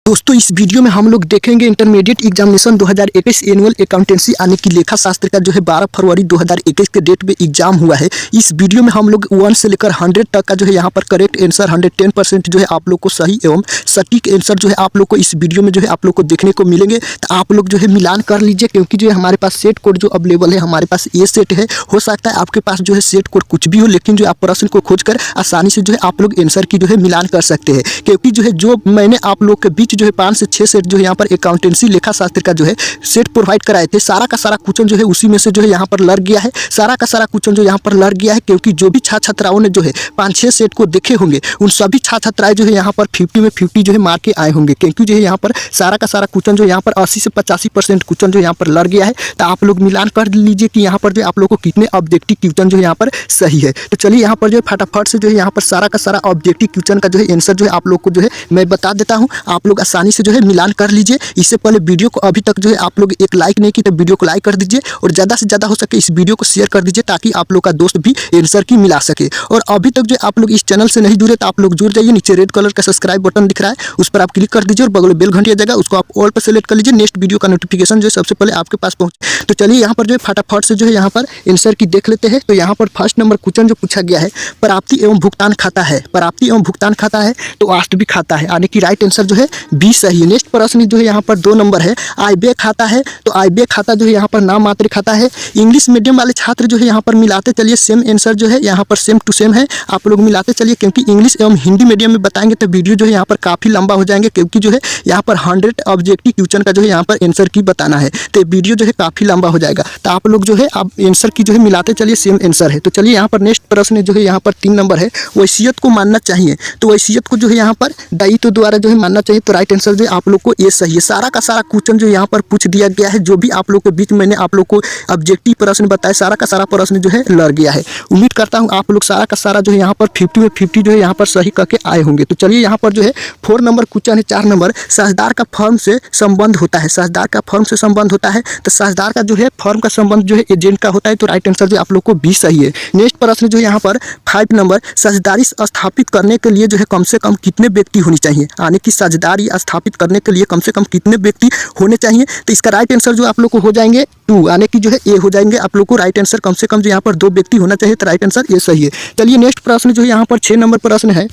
दोस्तों इस वीडियो में हम लोग देखेंगे इंटरमीडिएट एग्जामिनेशन 2021 एनुअल अकाउंटेंसी यानी कि लेखा शास्त्र का जो है 12 फरवरी 2021 के डेट में एग्जाम हुआ है। इस वीडियो में हम लोग 1 से लेकर 100 तक का जो है यहाँ पर करेक्ट आंसर 110% जो है आप लोग को सही एवं सटीक आंसर जो है आप लोग को इस वीडियो में जो है आप लोग को देखने को मिलेंगे। तो आप लोग जो है मिलान कर लीजिए, क्योंकि जो है हमारे पास सेट कोड जो अवेलेबल है, हमारे पास ये सेट है। हो सकता है आपके पास जो है सेट कोड कुछ भी हो, लेकिन जो आप प्रश्न को खोजकर आसानी से जो है आप लोग आंसर की जो है मिलान कर सकते हैं। क्योंकि जो है जो मैंने आप लोग के बीच जो है 5 से 6 सेट जो है यहाँ पर अकाउंटेंसी लेखा शास्त्र का जो है सेट प्रोवाइड कराए थे, सारा का सारा क्वेश्चन जो है उसी में से जो है यहाँ पर लग गया है। सारा का सारा क्वेश्चन जो यहाँ पर लग गया है, क्योंकि जो भी छात्र छात्राओं ने जो है 5-6 सेट को देखे होंगे, उन सभी छात्र छात्राएं जो है यहाँ पर 50 में 50 जो है मार के आए होंगे। क्योंकि जो है यहाँ पर सारा का सारा क्वेश्चन जो यहाँ पर 80 से 85% क्वेश्चन जो यहाँ पर लग गया है। तो आप लोग मिलान कर लीजिए कि यहाँ पर जो आप लोग को कितने ऑब्जेक्टिव क्वेश्चन जो है यहाँ पर सही है। तो चलिए यहाँ पर जो है फटाफट से जो है यहाँ पर सारा का सारा ऑब्जेक्टिव क्वेश्चन का जो है आंसर जो है आप लोग को जो है मैं बता देता हूँ। आप लोग आसानी से जो है मिलान कर लीजिए। इससे पहले वीडियो को अभी तक जो है आप लोग एक लाइक नहीं की तो वीडियो को लाइक कर दीजिए, और ज़्यादा से ज़्यादा हो सके इस वीडियो को शेयर कर दीजिए, ताकि आप लोग का दोस्त भी आंसर की मिला सके। और अभी तक जो आप लोग इस चैनल से नहीं जुड़े तो आप लोग जुड़ जाइए। नीचे रेड कलर का सब्सक्राइब बटन दिख रहा है, उस पर आप क्लिक कर दीजिए, और बगल में बेल घंटी आ जाएगा, उसको आप ऑल पर सेलेक्ट कर लीजिए। नेक्स्ट वीडियो का नोटिफिकेशन जो है सबसे पहले आपके पास पहुँचे। तो चलिए यहाँ पर जो है फटाफट से जो है यहाँ पर आंसर की देख लेते हैं। तो यहाँ पर फर्स्ट नंबर क्वेश्चन जो पूछा गया है, प्राप्ति एवं भुगतान खाता है। प्राप्ति एवं भुगतान खाता है तो वास्तविक खाता है, यानी कि राइट आंसर जो है बी सही है। नेक्स्ट प्रश्न जो है यहाँ पर 2 नंबर है, आय व्यय खाता है। तो आय व्यय खाता जो है यहाँ पर नाम मात्र खाता है। इंग्लिश मीडियम वाले छात्र जो है यहाँ पर मिलाते चलिए, सेम आंसर जो है यहाँ पर सेम टू सेम है। आप लोग मिलाते चलिए, क्योंकि इंग्लिश एवं हिंदी मीडियम में बताएंगे तो वीडियो जो है यहाँ पर काफ़ी लंबा हो जाएंगे, क्योंकि जो है यहाँ पर 100 ऑब्जेक्टिव क्वेश्चन का जो है यहाँ पर आंसर की बताना है, तो वीडियो जो है काफ़ी लंबा हो जाएगा। तो आप लोग जो है आप आंसर की जो है मिलाते चलिए, सेम आंसर है। तो चलिए यहाँ पर नेक्स्ट प्रश्न जो है यहाँ पर 3 नंबर है, वसीयत को मानना चाहिए। तो वसीयत को जो है यहाँ पर दायित्व द्वारा जो है मानना चाहिए। तो राइट आंसर जो है आप लोग को ये सही है। सारा का सारा क्वेश्चन जो यहाँ पर पूछ दिया गया है, जो भी आप लोग के बीच मैंने आप लोग को ऑब्जेक्टिव प्रश्न बताया, सारा का सारा प्रश्न जो है लड़ गया है। उम्मीद करता हूँ आप लोग सारा का सारा जो है यहाँ पर 50 में 50 जो है यहाँ पर सही करके आए होंगे। तो चलिए यहाँ पर जो है 4 नंबर क्वेश्चन है, 4 नंबर, साझेदार का फर्म से संबंध होता है। साझेदार का फर्म से संबंध होता है, तो साझेदार का जो है फर्म का संबंध जो है एजेंट का होता है। तो राइट आंसर जो आप लोग को बी सही है। नेक्स्ट प्रश्न जो है यहाँ पर 5 नंबर, साझेदारी स्थापित करने के लिए जो है कम से कम कितने व्यक्ति होनी चाहिए, यानी कि साझेदारी स्थापित करने के लिए कम से कम कितने व्यक्ति होने चाहिए। तो इसका राइट आंसर जो आप लोग को हो जाएंगे 2, यानी कि जो है ए हो जाएंगे। आप लोग को राइट आंसर कम से कम जो यहाँ पर 2 व्यक्ति होना चाहिए। तो राइट आंसर ये सही है। चलिए नेक्स्ट प्रश्न जो है यहाँ पर 6 नंबर प्रश्न है,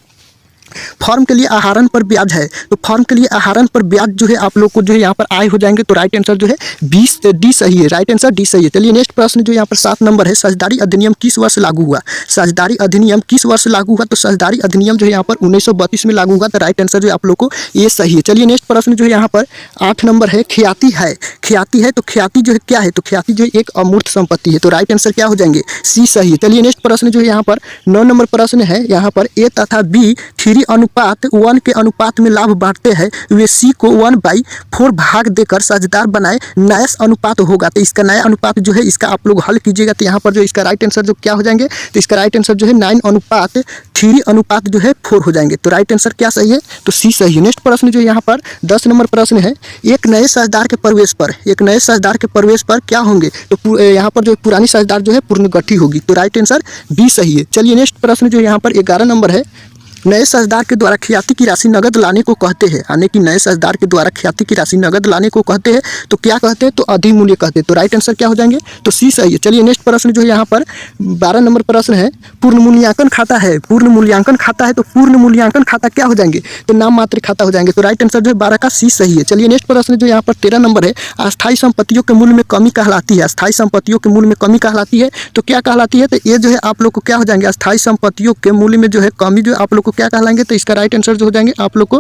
फॉर्म के लिए आहरण पर ब्याज है। तो फॉर्म के लिए आहरण पर ब्याज जो है आप लोग को जो है यहाँ पर आय हो जाएंगे। तो राइट आंसर जो है डी सही है। राइट आंसर डी सही है। चलिए नेक्स्ट प्रश्न जो यहाँ पर 7 नंबर है, साझेदारी अधिनियम किस वर्ष लागू हुआ। साझेदारी अधिनियम किस वर्ष लागू हुआ। तो साझेदारी अधिनियम जो है यहाँ पर 1932 में लागू हुआ। तो राइट आंसर जो आप लोग को ये सही है। चलिए नेक्स्ट प्रश्न जो है यहाँ पर 8 नंबर है, ख्याति है। ख्याति है तो ख्याति जो है क्या है। तो ख्याति जो है एक अमूर्त संपत्ति है। तो राइट आंसर क्या हो जाएंगे, सी सही है। चलिए नेक्स्ट प्रश्न जो है यहाँ पर 9 नंबर प्रश्न है, यहाँ पर ए तथा बी 3 अनुपात 1 के अनुपात में लाभ बांटते हैं, वे सी को 1/4 भाग देकर साझेदार बनाए, नया अनुपात होगा। तो इसका नया अनुपात जो है इसका आप लोग हल कीजिएगा। तो यहाँ पर जो इसका राइट आंसर जो क्या हो जाएंगे, तो इसका राइट आंसर जो है 9/3 अनुपात जो है 4 हो जाएंगे। तो राइट आंसर क्या सही है, तो सी सही है। नेक्स्ट प्रश्न जो यहाँ पर 10 नंबर प्रश्न है, एक नए साझेदार के प्रवेश पर क्या होंगे। तो यहाँ पर जो पुरानी साझेदार जो है पूर्णगठित होगी। तो राइट आंसर बी सही है। चलिए नेक्स्ट प्रश्न जो यहाँ पर 11 नंबर है, नए साझेदार के द्वारा ख्याति की राशि नगद लाने को कहते हैं, यानी कि नए साझेदार के द्वारा ख्याति की राशि नगद लाने को कहते हैं। तो क्या कहते हैं, तो अधिमूल्य कहते हैं। तो राइट आंसर क्या हो जाएंगे, तो सी सही है। चलिए नेक्स्ट प्रश्न जो है यहाँ पर 12 नंबर प्रश्न है, पूर्ण मूल्यांकन खाता है। पूर्ण मूल्यांकन खाता है तो पूर्ण मूल्यांकन खाता क्या हो जाएंगे, तो नाम मात्र खाता हो जाएंगे। तो राइट आंसर जो है 12 का सी सही है। चलिए नेक्स्ट प्रश्न जो यहाँ पर 13 नंबर है, अस्थायी संपत्तियों के मूल्य में कमी कहलाती है। अस्थायी संपत्तियों के मूल्य में कमी कहलाती है, तो क्या कहलाती है, तो ये जो है आप लोग को क्या हो जाएंगे, अस्थायी संपत्तियों के मूल्य में जो है कमी जो आप लोग को क्या कहलाएंगे। तो इसका राइट आंसर जो हो जाएंगे आप लोग को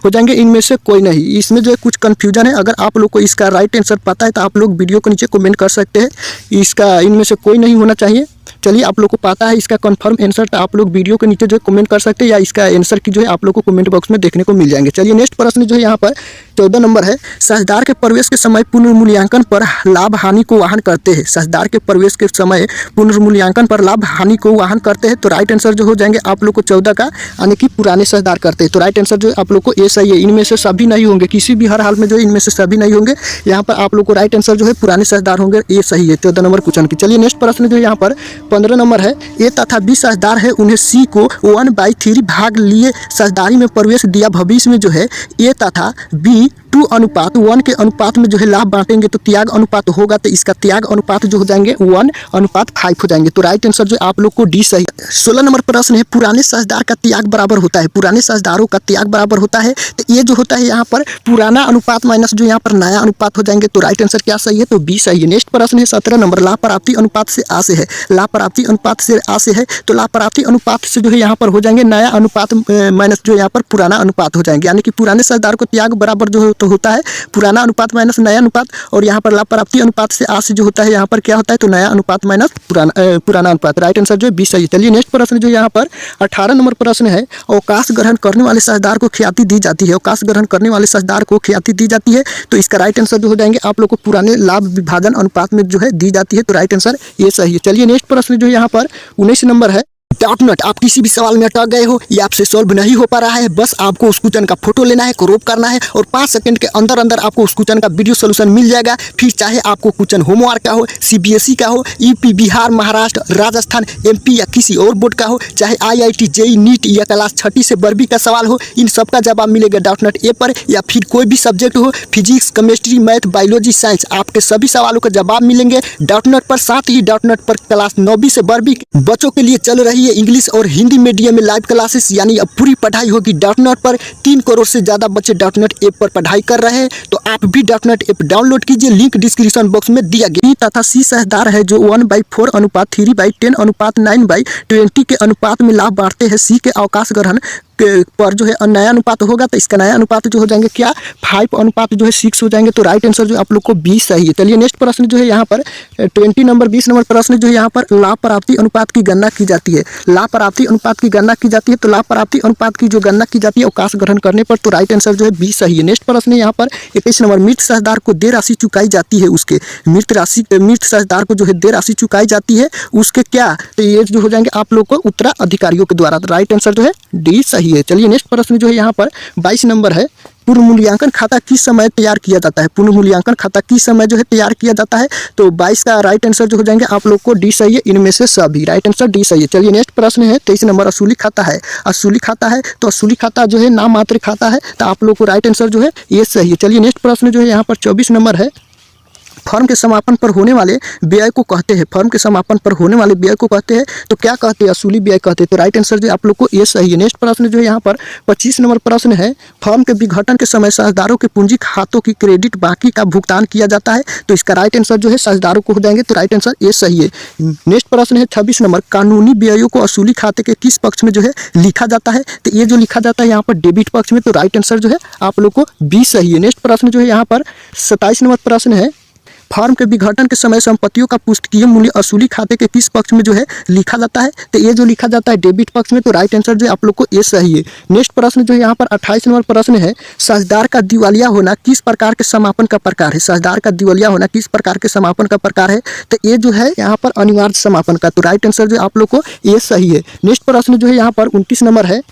हो जाएंगे इनमें से कोई नहीं। इसमें जो है कुछ कंफ्यूजन है, अगर आप लोग को इसका राइट आंसर पता है तो आप लोग वीडियो के नीचे कमेंट कर सकते हैं। इसका इनमें से कोई नहीं होना चाहिए। चलिए आप लोग को पता है इसका कंफर्म आंसर, तो आप लोग वीडियो के नीचे जो है कमेंट कर सकते हैं, या इसका आंसर की जो है आप लोग को कमेंट बॉक्स में देखने को मिल जाएंगे। चलिए नेक्स्ट प्रश्न जो है यहाँ पर 14 नंबर है साझेदार के प्रवेश के समय पुनर्मूल्यांकन पर लाभ हानि को वहन करते हैं। साझेदार के प्रवेश के समय पुनर्मूल्यांकन पर लाभ हानि को वहन करते हैं। तो राइट आंसर जो हो जाएंगे आप लोग को 14 का, यानी कि पुराने साझेदार करते हैं। तो राइट आंसर जो आप लोग को ए सही है। इनमें से सभी नहीं होंगे, किसी भी हर हाल में जो है इनमें से सभी नहीं होंगे। यहाँ पर आप लोग को राइट आंसर जो है पुराने साझेदार होंगे, ए सही है 14 नंबर क्वेश्चन की। चलिए नेक्स्ट प्रश्न जो यहाँ पर 15 नंबर है, ए तथा बी साझेदार है, उन्हें सी को 1/3 भाग लिए साझेदारी में प्रवेश दिया। भविष्य में जो है ए तथा बी 2:1 के अनुपात में जो है लाभ बांटेंगे तो त्याग अनुपात होगा, तो इसका त्याग अनुपात जो हो जाएंगे 1:5 हो जाएंगे। तो राइट आंसर जो आप लोग को डी सही। 16 नंबर प्रश्न है, पुराने साझेदार का त्याग बराबर होता है। पुराने साझेदारों का त्याग बराबर होता है, तो ये जो होता है यहाँ पर पुराना अनुपात माइनस जो यहाँ पर नया अनुपात हो जाएंगे। तो राइट आंसर क्या सही है, तो बी सही है। नेक्स्ट प्रश्न है 17 नंबर, लाभ प्राप्ति अनुपात से आ से है। लाभ प्राप्ति अनुपात से आ से है, तो लाभ प्राप्ति अनुपात से जो है यहाँ पर हो जाएंगे नया अनुपात माइनस जो यहाँ पर पुराना अनुपात हो जाएंगे, यानी कि पुराने साझेदार को त्याग बराबर जो तो होता है पुराना अनुपात माइनस नया अनुपात, और यहाँ पर लाभ प्राप्ति अनुपात से आ से जो होता है यहाँ पर क्या होता है, तो नया अनुपात माइनस पुराना अनुपात। राइट आंसर जो है 20 सही। चलिए नेक्स्ट प्रश्न जो यहाँ पर 18 नंबर प्रश्न है, अवकाश ग्रहण करने वाले साझेदार को ख्याति दी जाती है। अवकाश ग्रहण करने वाले साझेदार को ख्याति दी जाती है, तो इसका राइट आंसर जो हो जाएंगे आप लोग को पुराने लाभ विभाजन अनुपात में जो है दी जाती है। तो राइट आंसर ये सही है। चलिए नेक्स्ट प्रश्न जो यहाँ पर 19 नंबर है, डाउटनट आप किसी भी सवाल में अटक गए हो, ये आपसे सॉल्व नहीं हो पा रहा है, बस आपको उस क्वेश्चन का फोटो लेना है, क्रॉप करना है और 5 सेकंड के अंदर अंदर आपको उस क्वेश्चन का वीडियो सोल्यूशन मिल जाएगा। फिर चाहे आपको क्वेश्चन होमवर्क का हो, सीबीएसई का हो, यूपी, बिहार, महाराष्ट्र, राजस्थान, एमपी या किसी और बोर्ड का हो, चाहे आईआईटी, जेईई, नीट या क्लास 6 से 12वीं का सवाल हो, इन सब का जवाब मिलेगा डाउटनट ऐप पर। या फिर कोई भी सब्जेक्ट हो, physics, chemistry, math, biology, science, आपके सभी सवालों का जवाब मिलेंगे डाउटनट पर। साथ ही डाउटनट पर क्लास 9वीं से 12वीं बच्चों के लिए चल रही है इंग्लिश और हिंदी मीडियम में लाइव क्लासेस, यानी अब पूरी पढ़ाई होगी डाउटनट पर। 3 करोड़ से ज़्यादा बच्चे डाउटनट ऐप पर पढ़ाई कर रहे हैं, तो आप भी डाउटनट ऐप डाउनलोड कीजिए, लिंक डिस्क्रिप्शन बॉक्स में दिया गया। तथा सी साझेदार है जो 1/4 अनुपात 3/10 अनुपात 9/20 के अनुपात में लाभ बांटते हैं। सी के अवकाश ग्रहण पर जो है नया अनुपात होगा, तो इसका नया अनुपात जो हो जाएंगे क्या 5 अनुपात जो है 6 हो जाएंगे। तो राइट आंसर जो आप लोग को 20 सही है। चलिए नेक्स्ट प्रश्न जो है यहाँ पर 20 नंबर प्रश्न जो है यहाँ पर लाभ प्राप्ति अनुपात की गणना की जाती है। लाभ प्राप्ति अनुपात की गणना की जाती है, तो लाभ प्राप्ति अनुपात की जो गणना की जाती है अवकाश ग्रहण करने पर, तो राइट आंसर जो है 20 सही है। नेक्स्ट प्रश्न यहाँ पर 21 नंबर, मृत साझेदार को देय राशि चुकाई जाती है, उसके मृत साझेदार को जो है देय राशि चुकाई जाती है उसके क्या, तो ये जो हो जाएंगे आप लोग को उत्तराधिकारियों के द्वारा। तो राइट आंसर जो है डी सही है। चलिए नेक्स्ट प्रश्न जो है यहाँ पर 22 नंबर है, पुनर्मूल्यांकन खाता किस समय तैयार किया जाता है। पुनर्मूल्यांकन खाता किस समय जो है तैयार किया जाता है, तो 22 का राइट आंसर जो हो जाएंगे आप लोग को डी सही है। इनमें से सभी राइट आंसर डी सही है। चलिए नेक्स्ट प्रश्न है 23 नंबर, असूली खाता है। असूली खाता है, तो असूली खाता जो है नाम मात्र खाता है, तो आप लोग को राइट आंसर जो है ये सही है। चलिए नेक्स्ट प्रश्न जो है यहाँ पर 24 नंबर है, फर्म के समापन पर होने वाले व्यय को कहते हैं। फर्म के समापन पर होने वाले व्यय को कहते हैं, तो क्या कहते हैं, असूली व्यय कहते हैं। तो राइट आंसर जो आप लोग को ये सही है। नेक्स्ट प्रश्न जो है यहाँ पर 25 नंबर प्रश्न है, फर्म के विघटन के समय साझेदारों के पूंजी खातों की क्रेडिट बाकी का भुगतान किया जाता है, तो इसका राइट आंसर जो है साझेदारों को हो जाएंगे। तो राइट आंसर ये सही है। नेक्स्ट प्रश्न है 26 नंबर, कानूनी व्ययों को असूली खाते के किस पक्ष में जो है लिखा जाता है, तो ये जो लिखा जाता है यहाँ पर डेबिट पक्ष में, तो राइट आंसर जो है आप लोग को 20 सही है। नेक्स्ट प्रश्न जो है यहाँ पर 27 नंबर प्रश्न है, फर्म के विघटन के समय संपत्तियों का पुस्तकीय मूल्य असूली खाते के किस पक्ष में जो है लिखा जाता है, तो ये जो लिखा जाता है डेबिट पक्ष में, तो राइट आंसर जो आप लोग को ये सही है। नेक्स्ट प्रश्न जो है यहाँ पर 28 नंबर प्रश्न है, साझेदार का दिवालिया होना किस प्रकार के समापन का प्रकार है। साझेदार का दिवालिया होना किस प्रकार के समापन का प्रकार है, तो ये जो है यहाँ पर अनिवार्य समापन का, तो राइट आंसर जो आप लोग को ये सही है। नेक्स्ट प्रश्न जो है यहाँ पर 29 नंबर है,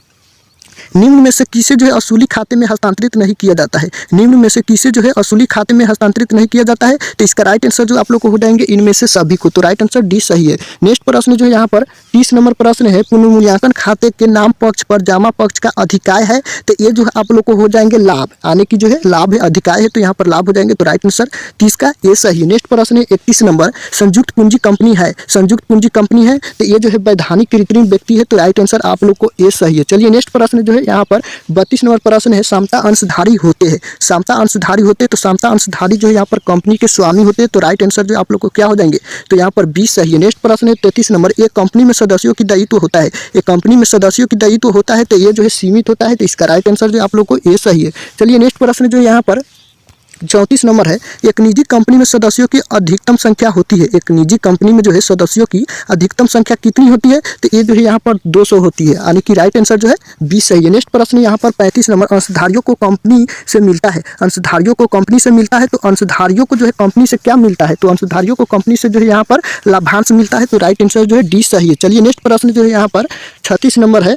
निम्न में से किसे जो है असूली खाते में हस्तांतरित नहीं किया जाता है। निम्न में से किसे जो है असूली खाते में हस्तांतरित नहीं किया जाता है, तो इसका राइट आंसर जो आप लोग को हो जाएंगे इनमें से सभी को, तो राइट आंसर डी सही है। नेक्स्ट प्रश्न जो है यहाँ पर 30 नंबर प्रश्न है, पुनर्मूल्यांकन खाते के नाम पक्ष पर जमा पक्ष का अधिकाय है, तो ये जो है आप लोग को हो जाएंगे लाभ, आने की जो है लाभ है, अधिकाय है, तो यहाँ पर लाभ हो जाएंगे, तो राइट आंसर 30 का ये सही। नेक्स्ट प्रश्न है 31 नंबर, संयुक्त पूंजी कंपनी है। संयुक्त पूंजी कंपनी है, तो ये जो है वैधानिक कृत्रिम व्यक्ति है, तो राइट आंसर आप लोग को ये सही है। चलिए नेक्स्ट प्रश्न जो है यहाँ पर 32 नंबर प्रश्न है, समता अंशधारी होते हैं। समता अंशधारी होते हैं, तो समता अंशधारी जो है यहाँ पर कंपनी के स्वामी होते हैं, तो राइट आंसर जो आप लोग को क्या हो जाएंगे, तो यहाँ पर 20 सही है। नेक्स्ट प्रश्न है 33 नंबर, एक कंपनी में सदस्यों की दायित्व होता है। एक कंपनी में सदस्यों की दायित्व होता है, तो ये जो है सीमित होता है, तो इसका राइट आंसर जो आप लोग को ये सही है। चलिए नेक्स्ट प्रश्न जो यहाँ पर 34 नंबर है, एक निजी कंपनी में सदस्यों की अधिकतम संख्या होती है। एक निजी कंपनी में जो है सदस्यों की अधिकतम संख्या कितनी होती है? तो ये जो है यहाँ पर 200 होती है, यानी कि राइट आंसर जो है 20 सही है। नेक्स्ट प्रश्न यहाँ पर 35 नंबर, अंशधारियों को कंपनी से मिलता है। अंशधारियों को कंपनी से मिलता है, तो अंशधारियों को जो है कंपनी से क्या मिलता है? तो अंशधारियों को कंपनी से जो है यहाँ पर लाभांश मिलता है, तो राइट आंसर जो है डी सही है। चलिए नेक्स्ट प्रश्न जो है यहाँ पर 36 नंबर है,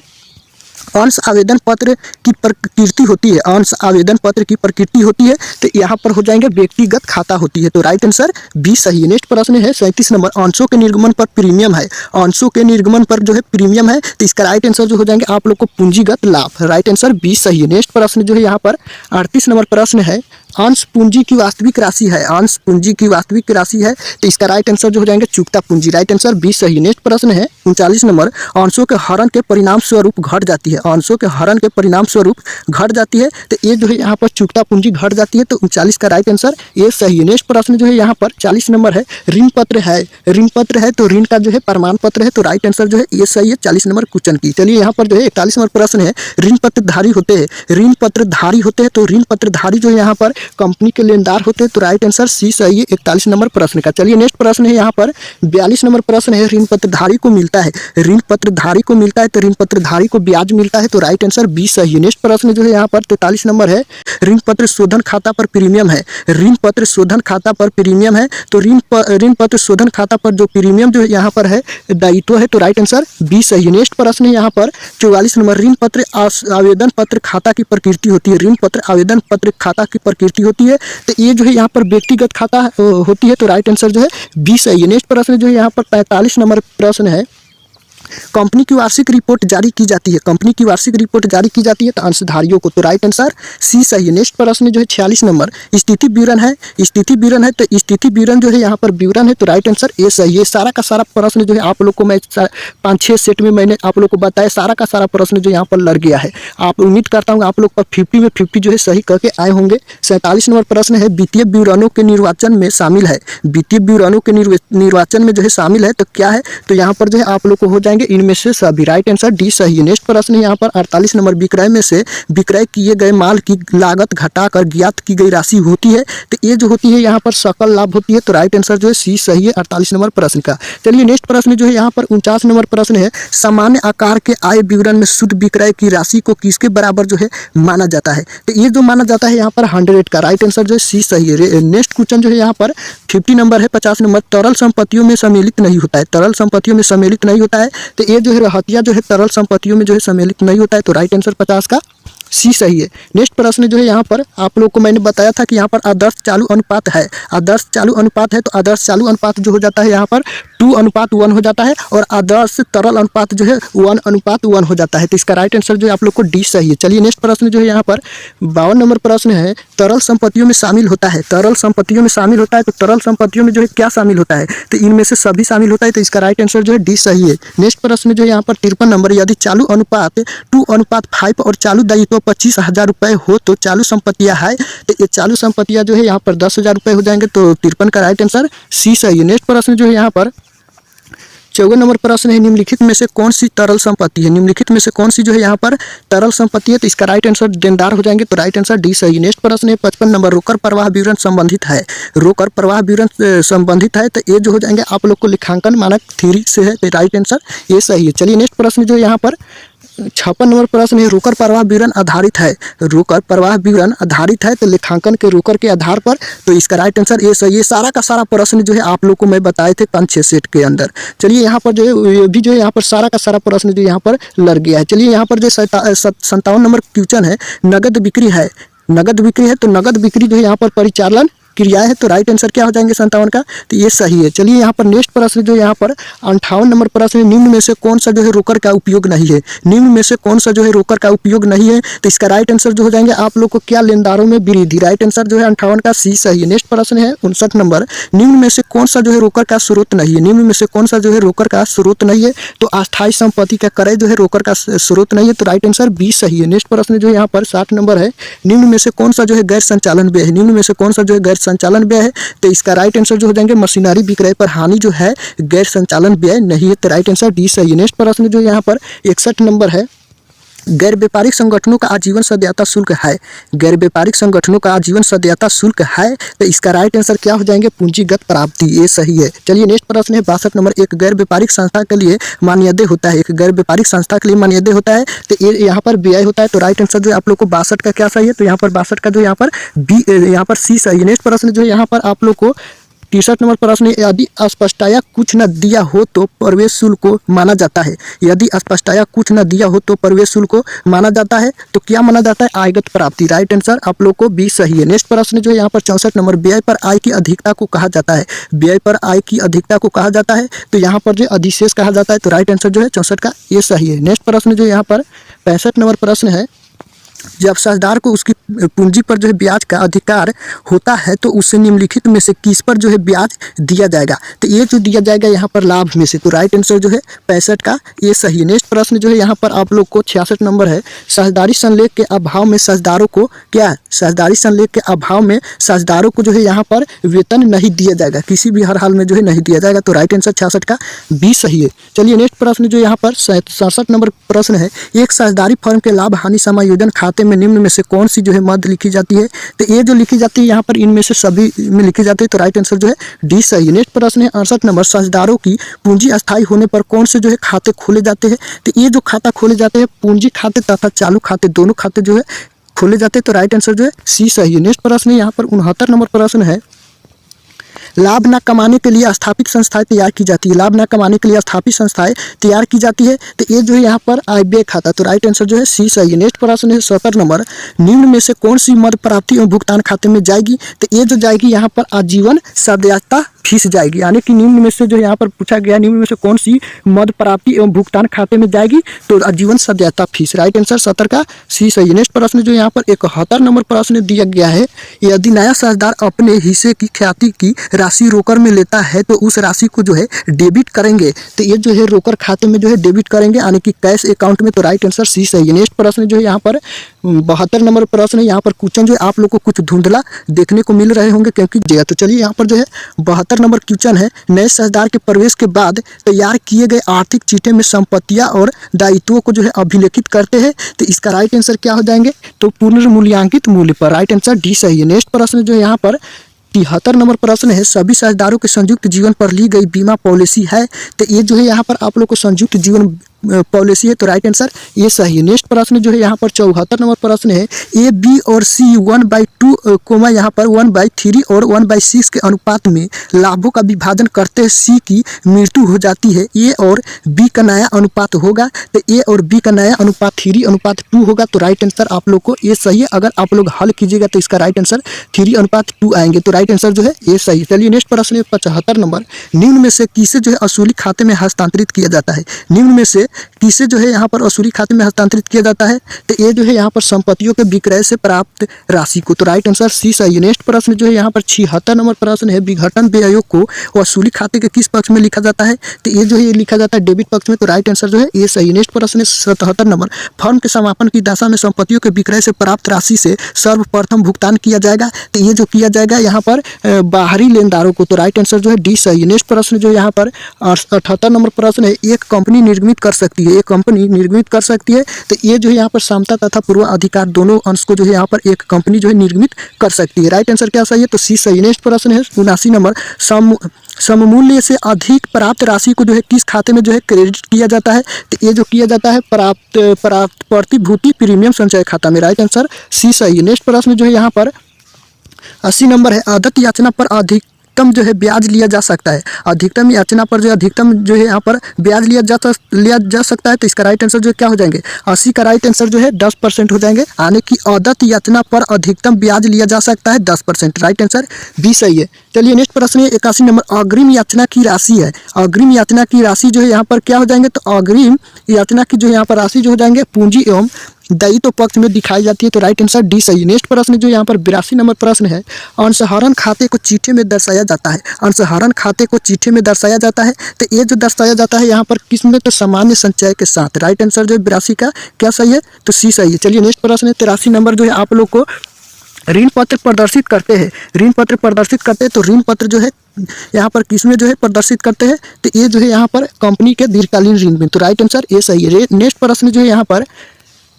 अंश आवेदन पत्र की प्रकृति होती है। अंश आवेदन पत्र की प्रकृति होती है, तो यहाँ पर हो जाएंगे व्यक्तिगत खाता होती है, तो राइट आंसर बी सही है। नेक्स्ट प्रश्न है 37 नंबर, अंशों के निर्गमन पर प्रीमियम है। अंशों के निर्गमन पर जो है प्रीमियम है, तो इसका राइट आंसर जो हो जाएंगे आप लोग को पूंजीगत लाभ, राइट आंसर बी सही है। नेक्स्ट प्रश्न जो है यहाँ पर 38 नंबर प्रश्न है, अंश पूंजी की वास्तविक राशि है। अंश पूंजी की वास्तविक राशि है, तो इसका राइट आंसर जो हो जाएंगे चुकता पूंजी, राइट आंसर बी सही। नेक्स्ट प्रश्न है 39 नंबर, अंशों के हरण के परिणाम स्वरूप घट जाती है। अंशों के हरण के परिणाम स्वरूप घट जाती है, तो ये जो है यहाँ पर चुकता पूंजी घट जाती है, तो 39 का राइट आंसर ये सही है। नेक्स्ट प्रश्न जो है यहाँ पर 40 नंबर है, ऋण पत्र है। ऋण पत्र है तो ऋण का जो है प्रमाण पत्र है, तो राइट आंसर जो है ये सही है 40 नंबर क्वेश्चन की। चलिए यहाँ पर जो है 41 नंबर प्रश्न है, ऋण पत्रधारी होते हैं। ऋण पत्रधारी होते हैं, तो ऋण पत्रधारी जो है यहाँ पर कंपनी के लेनदार होते हैं, तो राइट आंसर सी सही है 41 नंबर प्रश्न का। चलिए नेक्स्ट प्रश्न है यहाँ पर 42 नंबर प्रश्न है, ऋण पत्रधारी को मिलता है। ऋण पत्रधारी को मिलता है, तो ऋण पत्रधारी को ब्याज मिलता है, तो राइट आंसर बी सही है। नेक्स्ट प्रश्न जो है यहाँ पर 43 नंबर है, ऋण पत्र शोधन खाता पर प्रीमियम है। ऋण पत्र शोधन खाता पर प्रीमियम है, तो ऋण पत्र शोधन खाता पर जो प्रीमियम जो यहाँ पर है दायित्व है, तो राइट आंसर बी सही है। नेक्स्ट प्रश्न है यहाँ पर 44 नंबर, ऋण पत्र आवेदन पत्र खाता की प्रकृति होती है। ऋण पत्र आवेदन पत्र खाता की प्रकृति होती है, तो ये जो है यहाँ पर व्यक्तिगत खाता होती है, तो राइट आंसर जो है बी सही है। नेक्स्ट प्रश्न जो है यहाँ पर 45 नंबर प्रश्न है, कंपनी की वार्षिक रिपोर्ट जारी की जाती है। कंपनी की वार्षिक रिपोर्ट जारी की जाती है, तो अंशधारियों को, तो राइट आंसर सी सही है। नेक्स्ट प्रश्न जो है 46 नंबर, स्थिति विवरण है। स्थिति विवरण है, तो स्थिति विवरण जो है यहाँ पर विवरण है, तो राइट आंसर ए सही है। सारा का सारा प्रश्न जो है आप लोग को मैं 5-6 सेट में मैंने आप लोग को बताया, सारा का सारा प्रश्न जो यहाँ पर लग गया है। आप उम्मीद करता हूँ आप लोग पर 50 में 50 जो है सही करके आए होंगे। 47 नंबर प्रश्न है, वित्तीय विवरणों के निर्वाचन में शामिल है। वित्तीय विवरणों के निर्वाचन में जो है शामिल है, तो क्या है? तो यहाँ पर जो है आप लोग को हो जाएंगे इनमें से सभी, राइट आंसर डी सही है। नेक्स्ट प्रश्न है यहाँ पर 48 नंबर, विक्रय में से विक्रय किए गए माल की लागत घटाकर ज्ञात की गई राशि होती है, तो ये जो होती है यहाँ पर सकल लाभ होती है, तो राइट आंसर जो है सी सही है 48 नंबर प्रश्न का। चलिए नेक्स्ट प्रश्न जो है यहाँ पर 49 नंबर प्रश्न है, सामान्य आकार के आय विवरण में शुद्ध विक्रय की राशि को किसके बराबर जो है माना जाता है? तो ये जो माना जाता है यहाँ पर 100 का, राइट आंसर जो है सी सही है। नेक्स्ट क्वेश्चन जो है यहाँ पर 50 नंबर है, 50 नंबर, तरल संपत्तियों में सम्मिलित नहीं होता है। तरल संपत्तियों में सम्मिलित नहीं होता है, तो ये जो है रहतिया जो है तरल संपत्तियों में जो है सम्मिलित नहीं होता है, तो राइट आंसर 50 का सी सही है। नेक्स्ट प्रश्न जो है यहाँ पर आप लोग को मैंने बताया था कि यहाँ पर आदर्श चालू अनुपात है। आदर्श चालू अनुपात है, तो आदर्श चालू अनुपात जो हो जाता है यहाँ पर 2:1 हो जाता है, और आदर्श तरल अनुपात जो है 1:1 हो जाता है, तो इसका राइट आंसर जो है आप लोग को डी सही है। चलिए नेक्स्ट प्रश्न जो है यहाँ पर 52 नंबर प्रश्न है, तरल संपत्तियों में शामिल होता है। तरल संपत्तियों में शामिल होता है, तो तरल संपत्तियों में जो है क्या शामिल होता है? तो इनमें से सभी शामिल होता है, तो इसका राइट आंसर जो है डी सही है। नेक्स्ट प्रश्न जो है यहाँ पर 53 नंबर, यदि चालू अनुपात 2:5 और चालू दायित्व 25,000 रुपये हो तो चालू संपत्तियाँ है, तो ये चालू संपत्तियाँ जो है यहाँ पर 10,000 रुपये हो जाएंगे, तो 53 का राइट आंसर सी सही है। नेक्स्ट प्रश्न जो है यहाँ पर 54 नंबर प्रश्न है, निम्नलिखित में से कौन सी तरल संपत्ति है? निम्नलिखित में से कौन सी जो है यहाँ पर तरल संपत्ति है? तो इसका राइट आंसर देनदार हो जाएंगे, तो राइट आंसर डी सही है। नेक्स्ट प्रश्न है 55 नंबर, रोकड़ प्रवाह विवरण संबंधित है। रोकड़ प्रवाह विवरण संबंधित है, तो ये जो हो जाएंगे आप लोग को लेखांकन मानक थ्योरी से है, तो राइट आंसर ये सही है। चलिए नेक्स्ट प्रश्न जो यहाँ पर 56 नंबर प्रश्न है, रोकड़ प्रवाह विवरण आधारित है। रोकड़ प्रवाह विवरण आधारित है, तो लेखांकन के रोकड़ के आधार पर, तो इसका राइट आंसर ये सही है। सारा का सारा प्रश्न जो है आप लोग को मैं बताए थे 5-6 सेट के अंदर। चलिए यहाँ पर जो है ये भी जो है यहाँ पर सारा का सारा प्रश्न जो यहाँ पर लग गया है। चलिए यहाँ पर जो 57 नंबर क्वेश्चन है, नगद बिक्री है। नगद बिक्री है, तो नगद बिक्री जो है यहाँ पर परिचालन क्रियाएं है, तो राइट आंसर क्या हो जाएंगे 57 का, तो ये सही है। चलिए यहाँ पर नेक्स्ट प्रश्न जो यहाँ पर 58 नंबर प्रश्न है, निम्न में से कौन सा जो है रोकड़ का उपयोग नहीं है? निम्न में से कौन सा जो है रोकड़ का उपयोग नहीं है? तो इसका राइट आंसर जो हो जाएंगे आप लोग को क्या, लेनदारों में वृद्धि, राइट आंसर जो है 58 का सी सही है। नेक्स्ट प्रश्न है 59 नंबर, निम्न में से कौन सा जो है रोकड़ का स्रोत नहीं है? निम्न में से कौन सा जो है रोकड़ का स्रोत नहीं है? तो अस्थायी संपत्ति का क्रय जो है रोकड़ का स्रोत नहीं है, तो राइट आंसर बी सही है। नेक्स्ट प्रश्न जो यहाँ पर 60 नंबर है, निम्न में से कौन सा जो है गैर संचालन व्यय है? निम्न में से कौन सा जो है गैर संचालन व्यय है? तो इसका राइट आंसर जो हो जाएंगे मशीनरी विक्रय पर हानि जो है गैर संचालन व्यय नहीं है, तो राइट आंसर डी सही है। नेक्स्ट प्रश्न जो यहाँ पर 61 नंबर है, गैर व्यापारिक संगठनों का आजीवन सदस्यता शुल्क है। गैर व्यापारिक संगठनों का आजीवन सदस्यता शुल्क है, तो इसका राइट आंसर क्या हो जाएंगे? पूंजीगत प्राप्ति, ये सही है। चलिए नेक्स्ट प्रश्न है 62 नंबर। एक गैर व्यापारिक संस्था के लिए मान्यदेय होता है। एक गैर व्यापारिक संस्था के लिए मान्यदेय होता है, तो ये यहाँ पर व्यय होता है। तो राइट आंसर जो है आप लोग को 62 का क्या सही है? तो यहाँ पर 62 का जो यहाँ पर बी, यहाँ पर सी सही है। नेक्स्ट प्रश्न जो है यहाँ पर आप लोग को 63 नंबर प्रश्न है। यदि अस्पष्टया कुछ न दिया हो तो प्रवेश शुल्क को माना जाता है। यदि अस्पष्टया कुछ न दिया हो तो प्रवेश शुल्क को माना जाता है, तो क्या माना जाता है? आयगत प्राप्ति। राइट आंसर आप लोग को बी सही है। नेक्स्ट प्रश्न जो है यहाँ पर 64 नंबर। व्यय पर आय की अधिकता को कहा जाता है। व्यय पर आय की अधिकता को कहा जाता है, तो यहाँ पर जो अधिशेष कहा जाता है। तो राइट आंसर जो है 64 का ये सही है। नेक्स्ट प्रश्न जो यहाँ पर 65 नंबर प्रश्न है। जब साझेदार को उसकी पूंजी पर जो है ब्याज का अधिकार होता है, तो उससे निम्नलिखित में से किस पर जो है ब्याज दिया जाएगा? तो ये जो दिया जाएगा यहाँ पर लाभ में से। तो राइट आंसर जो है 65 का ये सही है। नेक्स्ट प्रश्न जो है यहाँ पर आप लोग को 66 नंबर है। साझेदारी संलेख के अभाव में साझेदारों को क्या? साझेदारी संलेख के अभाव में साझेदारों को जो है यहाँ पर वेतन नहीं दिया जाएगा, किसी भी हर हाल में जो है नहीं दिया जाएगा। तो राइट आंसर 66 का बी सही है। चलिए नेक्स्ट प्रश्न जो यहाँ पर 67 नंबर प्रश्न है। एक साझेदारी फर्म के लाभ हानि समायोजन खाते में निम्न में से कौन सी जो है मद लिखी जाती है? तो ये जो लिखी जाती है यहाँ पर इनमें से सभी में लिखी जाती है। तो राइट आंसर जो है डी सही है। नेक्स्ट प्रश्न है 68 नंबर। साझेदारों की पूंजी अस्थायी होने पर कौन से जो है खाते खोले जाते हैं? तो ये जो खाता खोले जाते हैं पूंजी खाते तथा चालू खाते दोनों खाते जो है खोले जाते हैं। तो राइट आंसर जो है सी सही है। नेक्स्ट प्रश्न है यहाँ पर 69 नंबर प्रश्न है। लाभ न कमाने के लिए स्थापित संस्थाएं तैयार की जाती है। लाभ न कमाने के लिए स्थापित संस्थाएं तैयार की जाती है, तो ये जो है यहाँ पर आय व्यय खाता। तो राइट आंसर जो है सी सही है। नेक्स्ट प्रश्न है 70 नंबर। निम्न में से कौन सी मद प्राप्ति एवं भुगतान खाते में जाएगी? तो ये जो जाएगी यहाँ पर आजीवन सदस्यता फीस जाएगी। यानी कि निम्न में से जो यहाँ पर पूछा गया, निम्न में से कौन सी मद प्राप्ति एवं भुगतान खाते में जाएगी? तो आजीवन सदस्यता फीस। राइट आंसर 70 का सी सही है। नेक्स्ट प्रश्न जो यहाँ पर 71 नंबर प्रश्न दिया गया है। यदि नया साझेदार अपने हिस्से की ख्याति की राशि रोकर में लेता है, तो उस राशि को जो है डेबिट करेंगे। तो ये जो है रोकर खाते में जो है डेबिट करेंगे, यानी कि कैश अकाउंट में। तो राइट आंसर सी सही है। नेक्स्ट प्रश्न जो है यहाँ पर 72 नंबर प्रश्न है। यहाँ पर क्वेश्चन जो है आप लोग को कुछ धुंधला देखने को मिल रहे होंगे क्योंकि जगह। तो चलिए यहाँ पर जो है 72 नंबर क्वेश्चन है। नए साझेदार के प्रवेश के बाद तैयार किए गए आर्थिक चीटे में संपत्तियां और दायित्वों को जो है अभिलेखित करते हैं। तो इसका राइट आंसर क्या हो जाएंगे? तो पुनर्मूल्यांकित मूल्य पर। राइट आंसर डी सही है। नेक्स्ट प्रश्न जो है यहाँ पर 73 नंबर प्रश्न है। सभी साझेदारों के संयुक्त जीवन पर ली गई बीमा पॉलिसी है। तो ये जो है यहाँ पर आप लोग को संयुक्त जीवन पॉलिसी है। तो राइट आंसर ये सही है। नेक्स्ट प्रश्न जो है यहाँ पर 74 नंबर प्रश्न है। ए बी और सी 1/2 कोमा यहाँ पर 1/3 और 1/6 के अनुपात में लाभों का विभाजन करते सी की मृत्यु हो जाती है। ए और बी का नया अनुपात होगा, तो ए और बी का नया अनुपात 3:2 होगा। तो राइट आंसर आप लोग को ये सही है। अगर आप लोग हल कीजिएगा तो इसका राइट आंसर 3:2 आएंगे। तो राइट आंसर जो है ये सही है। चलिए नेक्स्ट प्रश्न है 75 नंबर। निम्न में से किसे जो है असूली खाते में हस्तांतरित किया जाता है? निम्न में से किसे जो है यहाँ पर असूली खाते में हस्तांतरित किया जाता है? तो ये जो है यहाँ पर संपत्तियों के विक्रय से प्राप्त राशि को। तो राइट आंसर सी सही है। नेक्स्ट प्रश्न जो है यहाँ पर 76 नंबर प्रश्न है। विघटन व्ययों को असूली खाते के किस पक्ष में लिखा जाता है? तो ये जो है ये लिखा जाता है डेबिट पक्ष में। तो राइट आंसर जो है ये सही है। नेक्स्ट प्रश्न है 77 नंबर। फर्म के समापन की दशा में संपत्तियों के विक्रय से प्राप्त राशि से सर्वप्रथम भुगतान किया जाएगा। तो ये जो किया जाएगा यहाँ पर बाहरी लेनदारों को। तो राइट आंसर जो है डी सही है। नेक्स्ट प्रश्न जो यहाँ पर 78 नंबर प्रश्न है। एक कंपनी निर्मित कर सकती है। एक कंपनी निर्मित कर सकती है। तो ये जो है यहाँ पर समता तथा पूर्व अधिकार दोनों अंश को जो है यहाँ पर एक कंपनी जो है निर्मित कर सकती है। राइट आंसर क्या सही है? तो सी सही है। नेक्स्ट प्रश्न है 79 नंबर। सममूल्य से अधिक प्राप्त राशि को जो है किस खाते में जो है क्रेडिट किया जाता है? तो ये जो किया जाता है प्राप्त प्रतिभूति प्रीमियम संचय खाता में। राइट आंसर सी सही है। नेक्स्ट प्रश्न जो है यहाँ पर 80 नंबर है। आदत याचना पर अधिकतम जो है ब्याज लिया जा सकता है। अधिकतम याचना पर जो अधिकतम जो है यहाँ पर ब्याज लिया जा सकता है। तो इसका राइट आंसर जो है क्या हो जाएंगे? 80 का राइट आंसर जो है 10% हो जाएंगे। यानी कि आदत याचना पर अधिकतम ब्याज लिया जा सकता है 10%। राइट आंसर बी सही है। चलिए नेक्स्ट प्रश्न है 81 नंबर। अग्रिम याचना की राशि है। अग्रिम याचना की राशि जो है यहाँ पर क्या हो जाएंगे? तो अग्रिम याचना की जो यहाँ पर राशि जो हो जाएंगे पूंजी एवं दायित्व पक्ष में दिखाई जाती है। तो राइट आंसर डी सही है। नेक्स्ट प्रश्न जो यहाँ पर 82 नंबर प्रश्न है। अंशहरण खाते को चिट्ठे में दर्शाया जाता है। अंशहरण खाते को चिट्ठे में दर्शाया जाता है। तो ये जो दर्शाया जाता है यहाँ पर किस में? तो सामान्य संचय के साथ। राइट आंसर जो है 82 का क्या सही है? तो सी सही है। चलिए नेक्स्ट प्रश्न है 83 नंबर जो है आप लोग को ऋण पत्र प्रदर्शित करते हैं। ऋण पत्र प्रदर्शित करते हैं। तो ऋण पत्र जो है यहाँ पर किसमें जो है प्रदर्शित करते हैं? तो ये जो है यहाँ पर कंपनी के दीर्घकालीन ऋण में। तो राइट आंसर ये सही है। नेक्स्ट प्रश्न जो है यहाँ पर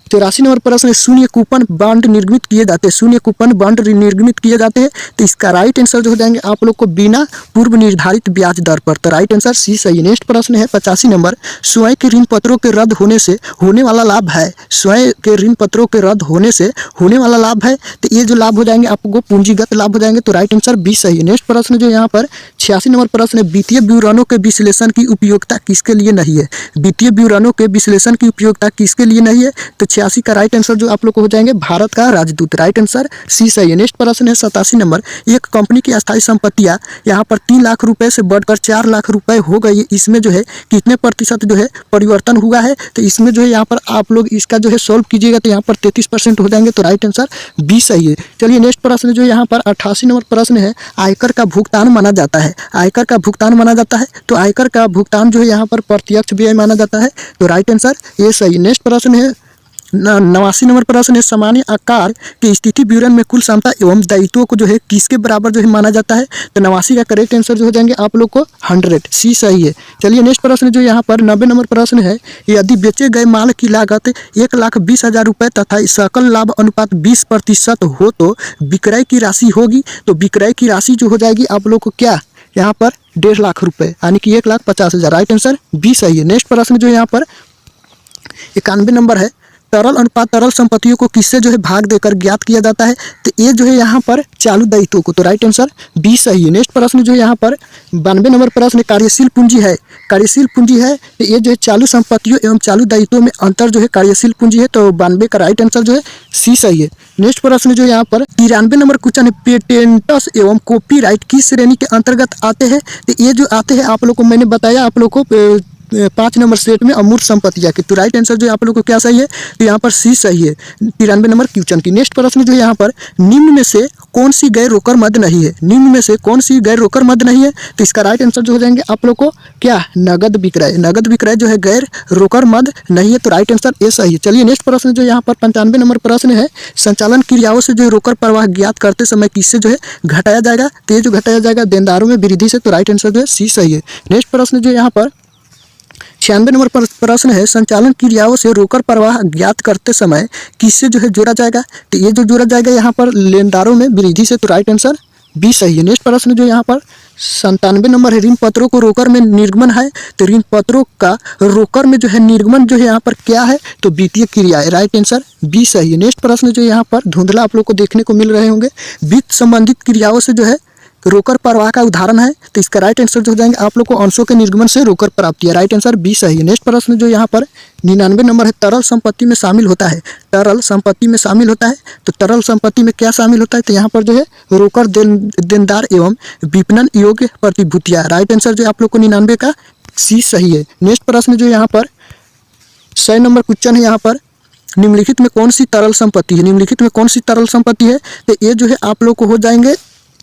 83 नंबर प्रश्न है, शून्य कूपन बॉन्ड निर्मित किए जाते हैं, शून्य कूपन बॉन्ड निर्मित किए जाते हैं। तो इसका राइट आंसर जो हो जाएंगे आप लोग को बिना पूर्व निर्धारित ब्याज दर पर। तो राइट आंसर सी सही है। नेक्स्ट प्रश्न है 85 नंबर, स्वयं के ऋण पत्रों के रद्द होने से होने वाला लाभ है, स्वयं के ऋण पत्रों के रद्द होने से होने वाला लाभ है। तो ये जो लाभ हो जाएंगे आपको पूंजीगत लाभ हो जाएंगे। तो राइट आंसर बी सही है। नेक्स्ट प्रश्न जो यहाँ पर 86 नंबर प्रश्न है, वित्तीय विवरणों के विश्लेषण की उपयोगिता किसके लिए नहीं है, वित्तीय विवरणों के विश्लेषण की उपयोगिता किसके लिए नहीं है। तो 86 का राइट आंसर जो आप लोग को हो जाएंगे भारत का राजदूत। राइट आंसर सी सही है। नेक्स्ट प्रश्न है 87 नंबर, एक कंपनी की अस्थायी संपत्तियां यहाँ पर 3 लाख रुपए से बढ़कर 4 लाख रुपए हो गई, इसमें जो है कितने प्रतिशत जो है परिवर्तन हुआ है। तो इसमें जो है यहाँ पर आप लोग इसका जो है सॉल्व कीजिएगा तो यहाँ पर 33% हो जाएंगे। तो राइट आंसर बी सही है। चलिए नेक्स्ट प्रश्न जो यहाँ पर 88 नंबर प्रश्न है, आयकर का भुगतान माना जाता है, आयकर का भुगतान माना जाता है। तो आयकर का भुगतान जो है यहाँ पर प्रत्यक्ष व्यय माना जाता है। तो राइट आंसर ये सही। नेक्स्ट प्रश्न है 89 नंबर प्रश्न है, सामान्य आकार के स्थिति विवरण में कुल क्षमता एवं दायित्वों को जो है किसके बराबर जो है माना जाता है। तो 89 का करेक्ट आंसर जो हो जाएंगे आप लोग को 100, सी सही है। चलिए नेक्स्ट प्रश्न जो यहाँ पर 90 नंबर प्रश्न है, यदि बेचे गए माल की लागत 1,20,000 रुपये तथा सकल लाभ अनुपात 20% हो तो विक्रय की राशि होगी। तो विक्रय की राशि जो हो जाएगी आप लोग को क्या यहाँ पर 1.5 लाख रुपये, यानी कि 1,50,000। राइट आंसर बी सही है। नेक्स्ट प्रश्न जो यहाँ पर 91 नंबर है, तरल अनुपात तरल संपत्तियों को किससे जो है भाग देकर ज्ञात किया जाता है। तो ये जो है यहाँ पर चालू दायित्वों को। तो राइट आंसर बी सही है। नेक्स्ट प्रश्न जो यहाँ पर 92 नंबर प्रश्न, कार्यशील पूंजी है, कार्यशील पूंजी है तो ये जो है चालू संपत्तियों एवं चालू दायित्वों में अंतर जो है कार्यशील पूंजी है। तो 92 का राइट आंसर जो है सी सही है। नेक्स्ट प्रश्न जो यहाँ पर 93 नंबर क्वेश्चन है, पेटेंट्स एवं कॉपीराइट किस श्रेणी के अंतर्गत आते हैं। तो ये जो आते हैं आप लोग को मैंने बताया आप लोग को 5 नंबर सेट में अमूर्त संपत्तियां की। तो राइट आंसर जो आप लोग को क्या सही है, तो यहाँ पर सी सही है 93 नंबर क्वेश्चन की। नेक्स्ट प्रश्न जो यहाँ पर, निम्न में से कौन सी गैर रोकर मद नहीं है, निम्न में से कौन सी गैर रोकर मद नहीं है। तो इसका राइट आंसर जो हो जाएंगे आप लोग को क्या, नगद विक्रय, नगद विक्रय जो है गैर रोकर मद नहीं है। तो राइट आंसर ए सही है। चलिए नेक्स्ट प्रश्न जो यहाँ पर 95 नंबर प्रश्न है, संचालन क्रियाओं से जो रोकर प्रवाह ज्ञात करते समय किससे जो है घटाया जाएगा। तो ये जो घटाया जाएगा देनदारों में वृद्धि से। तो राइट आंसर जो है सी सही है। नेक्स्ट प्रश्न जो यहाँ पर 96 नंबर प्रश्न है, संचालन क्रियाओं से रोकर प्रवाह ज्ञात करते समय किससे जो है जोड़ा जाएगा। तो ये जो जोड़ा जाएगा यहाँ पर लेनदारों में वृद्धि से। तो राइट आंसर बी सही है। नेक्स्ट प्रश्न जो यहाँ पर 97 नंबर है, ऋण पत्रों को रोकर में निर्गमन है। तो ऋण पत्रों का रोकर में जो है निर्गमन जो है यहाँ पर क्या है, तो वित्तीय क्रिया है। राइट आंसर बी सही है। नेक्स्ट प्रश्न जो यहाँ पर धुंधला आप लोग को देखने को मिल रहे होंगे, वित्त संबंधित क्रियाओं से जो है रोकर प्रवाह का उदाहरण है। तो इसका राइट आंसर जो हो जाएंगे आप लोग को अंशों के निर्गमन से रोकर प्राप्ति है। राइट आंसर बी सही है। नेक्स्ट प्रश्न जो यहाँ पर 99 नंबर है, तरल संपत्ति में शामिल होता है, तरल संपत्ति में शामिल होता है। तो तरल संपत्ति में क्या शामिल होता है, तो यहाँ पर जो है रोकर देनदार एवं विपणन योग्य प्रतिभूतियाँ। राइट आंसर जो आप लोग को 99 का सी सही है। नेक्स्ट प्रश्न जो यहाँ पर 100 नंबर क्वेश्चन है, यहाँ पर निम्नलिखित में कौन सी तरल संपत्ति है, निम्नलिखित में कौन सी तरल संपत्ति है। तो ये जो है आप लोग को हो जाएंगे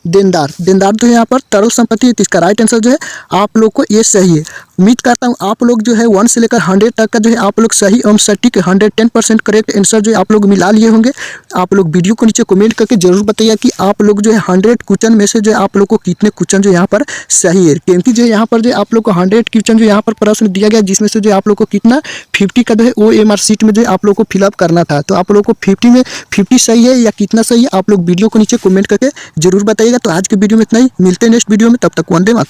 देनदार, देनदार जो है यहाँ पर तरल संपत्ति है। तो इसका राइट आंसर जो है आप लोग को ये सही है। उम्मीद करता हूँ आप लोग जो है 1 से लेकर 100 तक का जो है आप लोग सही एवं सटीक 110% करेक्ट आंसर जो है आप लोग मिला लिए होंगे। आप लोग वीडियो को नीचे कमेंट करके जरूर बताइए कि आप लोग जो है 100 क्वेश्चन में से जो है आप लोग को कितने क्वेश्चन जो यहाँ पर सही है। क्योंकि जो यहाँ पर जो आप लोग को 100 क्वेश्चन जो यहाँ पर प्रश्न दिया गया, जिसमें से जो आप लोग को कितना 50 का जो है OMR शीट में जो आप लोग को फिलअप करना था। तो आप लोग को 50 में 50 सही है या कितना सही है, आप लोग वीडियो को नीचे कमेंट करके जरूर बताइएगा। तो आज के वीडियो में इतना ही, मिलते हैं नेक्स्ट वीडियो में, तब तक वंदे मातरम।